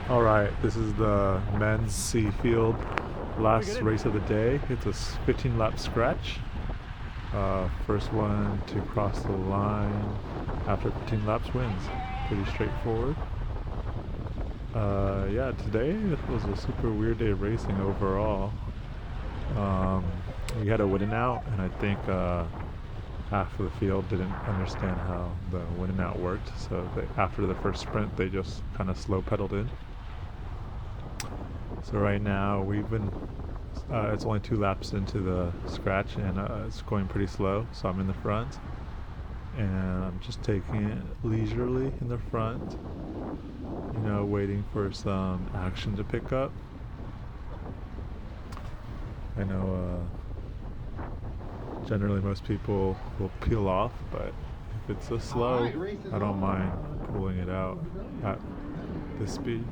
All right, this is the men's C field last race of the day. It's a 15 lap scratch. First one to cross the line after 15 laps wins. Pretty straightforward. Yeah, today it was a super weird day of racing overall. We had a win and out, and I think half of the field didn't understand how the win and out worked. So after the first sprint, they just kind of slow pedaled in. So right now it's only 2 laps into the scratch, and it's going pretty slow. So I'm in the front, and I'm just taking it leisurely in the front, waiting for some action to pick up. I know generally most people will peel off, but if it's a slow, I don't mind pulling it out at this speed.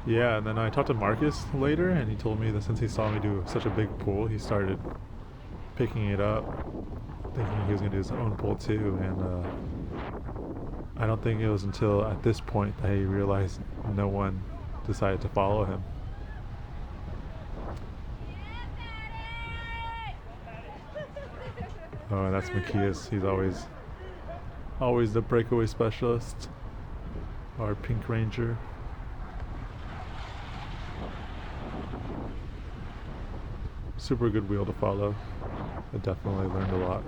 Yeah, and then I talked to Marcus later, and he told me that since he saw me do such a big pull, he started picking it up, thinking he was going to do his own pull too, and I don't think it was until at this point that he realized no one decided to follow him. Oh, and that's Macias. He's always the breakaway specialist, our Pink Ranger. Super good wheel to follow. I definitely learned a lot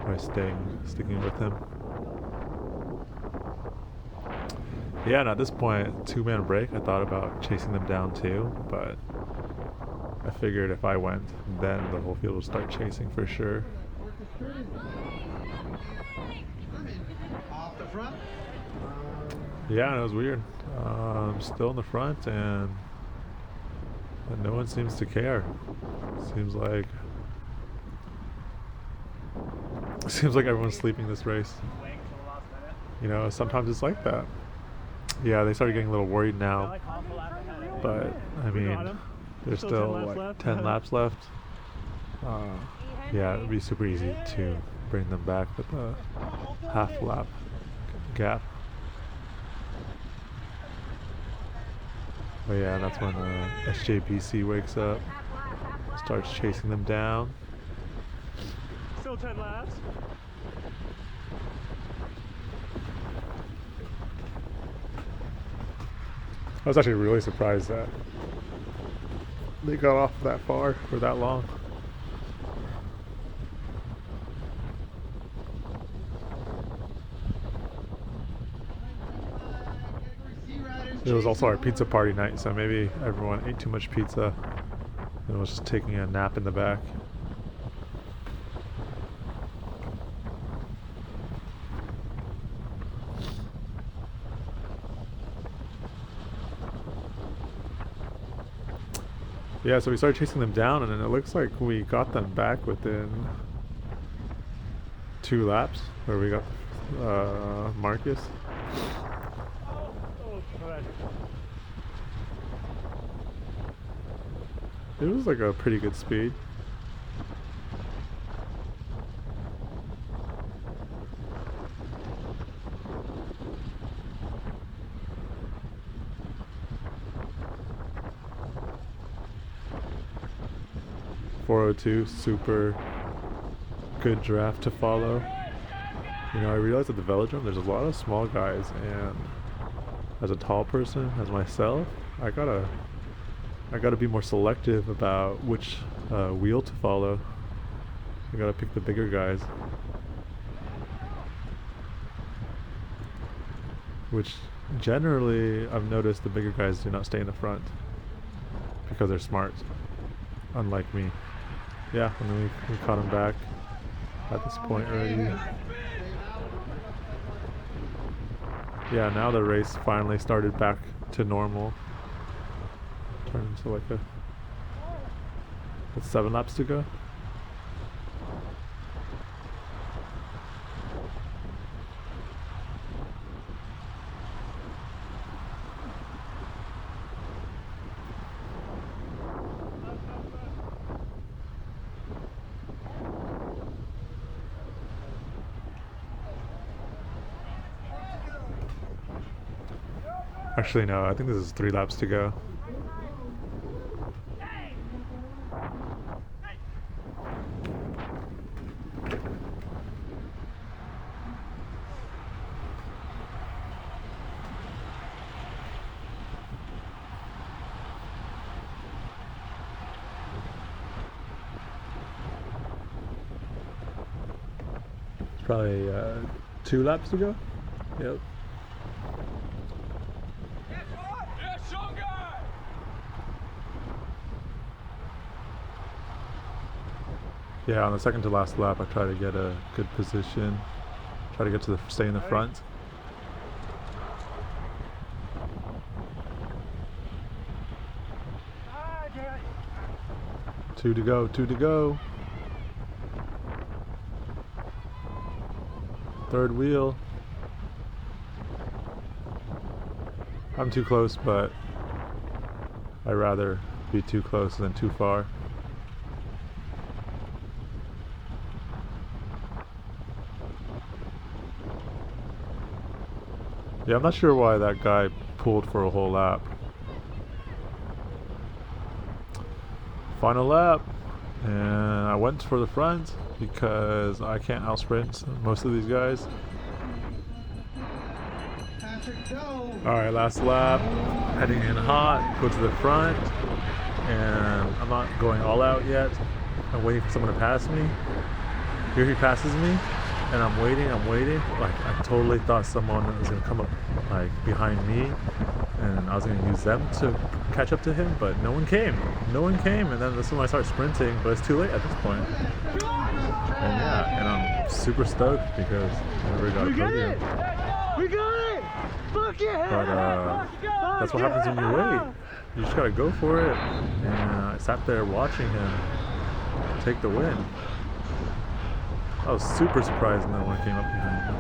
by sticking with him. Yeah, and at this point, 2-man break, I thought about chasing them down too, but I figured if I went, then the whole field would start chasing for sure. Yeah, and it was weird. I'm still in the front, and no one seems to care. Seems like everyone's sleeping this race. Sometimes it's like that. Yeah, they started getting a little worried now, but I mean, there's still 10 laps left. Yeah, it'd be super easy to bring them back with a half lap gap. But yeah, that's when SJPC wakes up, starts chasing them down. Still 10 laps. I was actually really surprised that they got off that far for that long. It was also our pizza party night, so maybe everyone ate too much pizza and was just taking a nap in the back. Yeah, so we started chasing them down, and then it looks like we got them back within 2 laps, where we got Marcus. It was like a pretty good speed. .402, super good draft to follow. I realized at the Velodrome there's a lot of small guys, and as a tall person, as myself, I gotta be more selective about which wheel to follow. I gotta pick the bigger guys, which generally I've noticed the bigger guys do not stay in the front because they're smart, unlike me. Yeah, and then we caught him back at this point already. Yeah, now the race finally started back to normal. Turned into like it's 7 laps to go. Actually, no, I think this is 3 laps to go. It's probably 2 laps to go. Yep. Yeah, on the second to last lap, I try to get a good position. Try to get to stay in the front. Two to go, 2 to go. Third wheel. I'm too close, but I'd rather be too close than too far. Yeah, I'm not sure why that guy pulled for a whole lap. Final lap, and I went for the front because I can't out sprint most of these guys. Alright, last lap, heading in hot, go to the front, and I'm not going all out yet. I'm waiting for someone to pass me. Here he passes me, and I'm waiting. Like, I totally thought someone was gonna come up like behind me, and I was gonna use them to catch up to him, but no one came. And then this is when I start sprinting, but it's too late at this point. And yeah, and I'm super stoked because I never got a podium. We got it! Fuck yeah! But that's what happens when you wait. You just gotta go for it. And I sat there watching him take the win. I was super surprised no one came up behind me.